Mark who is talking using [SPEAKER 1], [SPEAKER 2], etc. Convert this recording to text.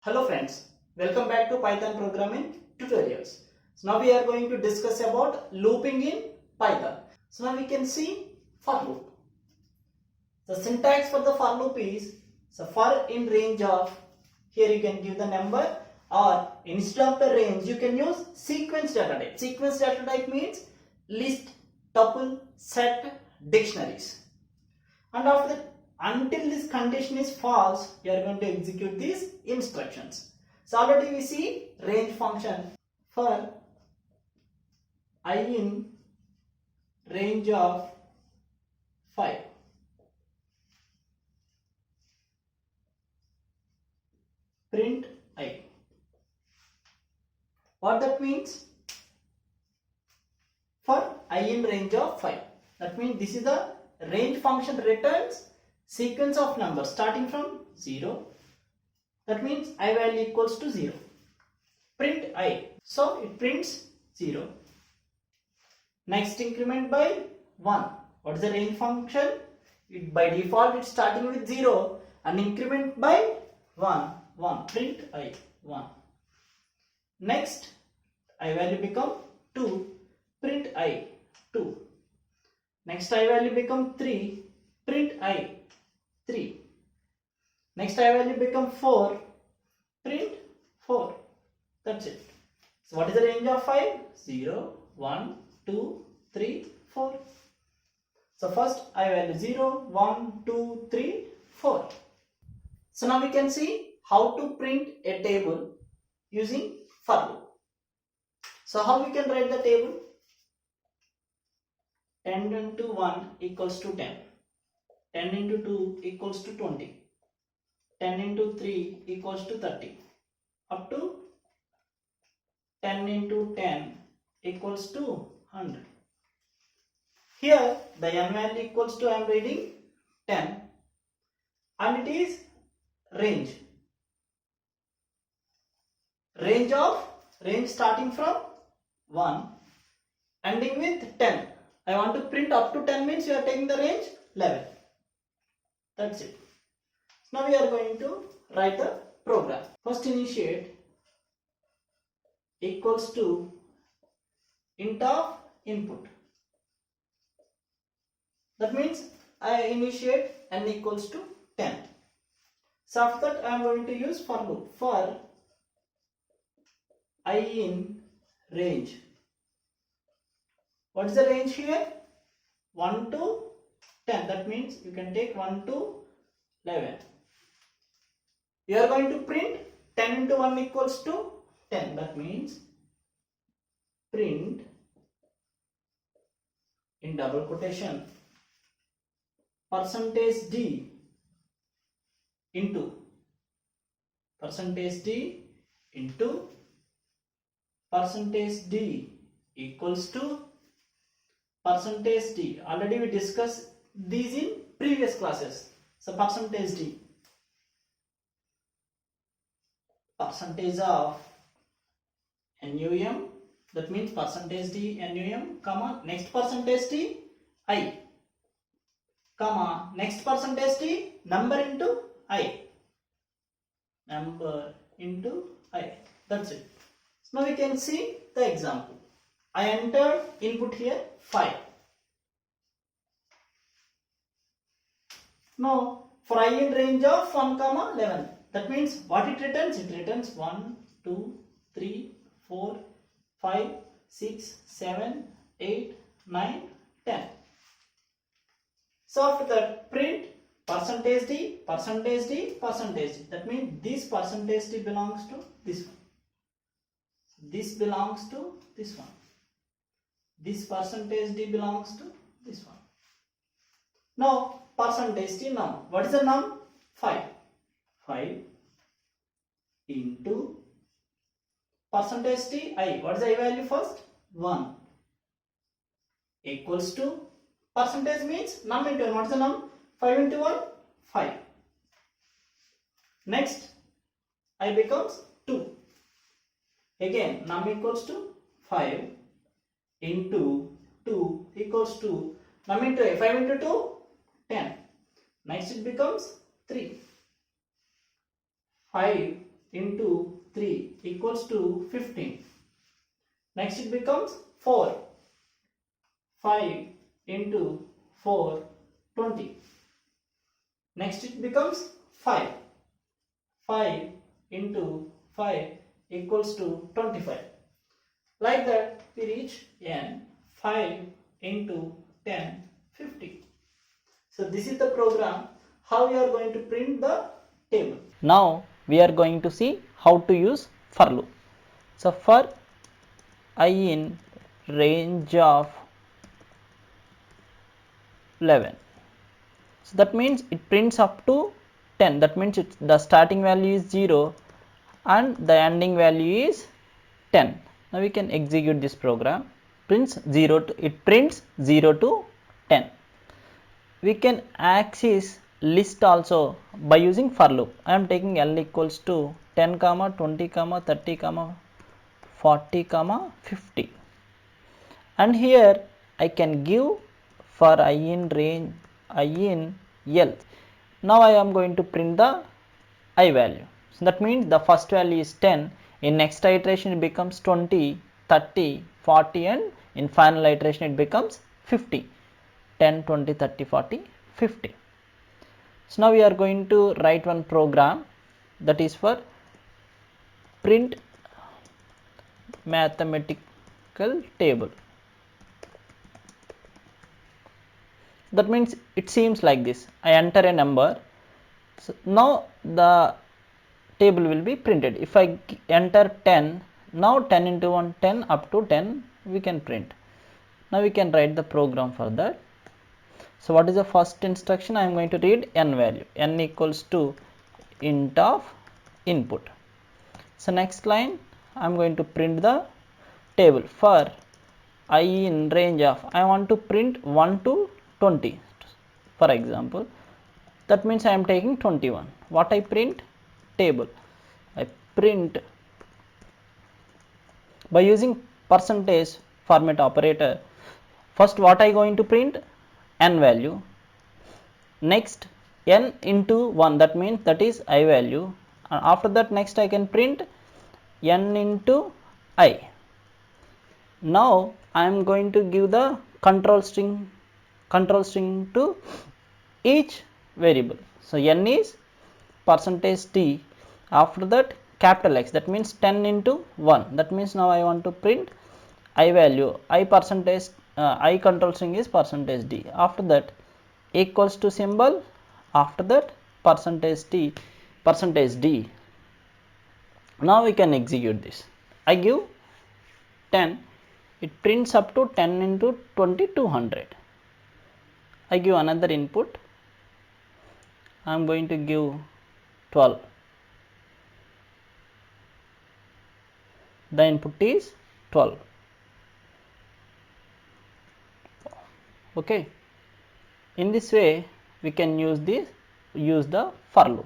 [SPEAKER 1] Hello friends, welcome back to Python programming tutorials. So now we are going to discuss about looping in Python. So now we can see for loop. The syntax for the for loop is for in range of, here you can give the number, or instead of the range you can use sequence data type. Sequence data type means list, tuple, set, dictionaries. And after that, until this condition is false, you are going to execute these instructions. So already we see range function for I in range of 5. Print I. What that means? For I in range of 5. That means this is the range function returns sequence of numbers starting from 0. That means I value equals to 0. Print I. So it prints 0. Next increment by 1. What is the range function? By default it's starting with 0 and increment by 1. Print I. 1. Next I value become 2. Print I. 2. Next I value become 3. Print I. 3. Next I value become 4. Print 4. That's it. So what is the range of 5? 0, 1, 2, 3, 4. So first I value 0, 1, 2, 3, 4. So now we can see how to print a table using for loop. So how we can write the table? 10 into 1 equals to 10. 10 into 2 equals to 20. 10 into 3 equals to 30. Up to 10 into 10 equals to 100. Here the n value equals to, I am reading 10, and it is range. Range starting from 1 ending with 10. I want to print up to 10 means you are taking the range 11. That's it. Now we are going to write the program. First initiate equals to int of input. That means I initiate n equals to 10. So after that I am going to use for loop. For I in range. What is the range here? 1 to 10. That means you can take 1 to 11. We are going to print 10 into 1 equals to 10. That means print in double quotation %d into %d into %d equals to %d. Already we discussed these in previous classes. So %d, percentage of num, that means %d num, comma next %d I, comma next %d number into I, that's it. So now we can see the example. I entered input here 5. Now for I in range of 1, 11. That means what it returns? It returns 1, 2, 3, 4, 5, 6, 7, 8, 9, 10. So after that print %d, %d, %d. That means this %d belongs to this one. This belongs to this one. This %d belongs to this one. Now %d num. What is the num? 5. 5 into %d I. What is the I value first? 1 equals to percentage means num into 1. What is the num? 5 into 1? 5. Next I becomes 2. Again num equals to 5 into 2 equals to num into a. 5 into 2? 10. Next it becomes 3. 5 into 3 equals to 15. Next it becomes 4. 5 into 4, 20. Next it becomes 5. 5 into 5 equals to 25. Like that we reach n. 5 into 10, 50. So this is the program how we are going to print the table. Now we are going to see how to use for loop. So for I in range of 11. So that means it prints up to 10. That means the starting value is 0 and the ending value is 10. Now we can execute this program. It prints 0 to 10. We can access list also by using for loop. I am taking L equals to 10 comma 20 comma 30 comma 40 comma 50, and here I can give for I in range I in L. Now I am going to print the I value. So that means the first value is 10. In next iteration it becomes 20, 30, 40, and in final iteration it becomes 50. 10, 20, 30, 40, 50. So now we are going to write one program that is for print mathematical table. That means it seems like this. I enter a number. So now the table will be printed. If I enter 10, now 10 into 1, 10 up to 10 we can print. Now we can write the program for that. So what is the first instruction? I am going to read n value. N equals to int of input. So next line I am going to print the table for I in range of, I want to print 1 to 20 for example. That means I am taking 21. What I print? Table. I print by using percentage format operator. First what I going to print? N value. Next n into 1, that means that is I value, and after that next I can print n into I. Now I am going to give the control string to each variable. So n is percentage t, after that capital X, that means 10 into 1. That means now I want to print I value, I percentage, I control string is percentage d. After that equals to symbol, after that percentage t, percentage d. Now we can execute this. I give 10, it prints up to 10 into 20, 200. I give another input. I am going to give 12. The input is 12. Okay. In this way we can use the for loop.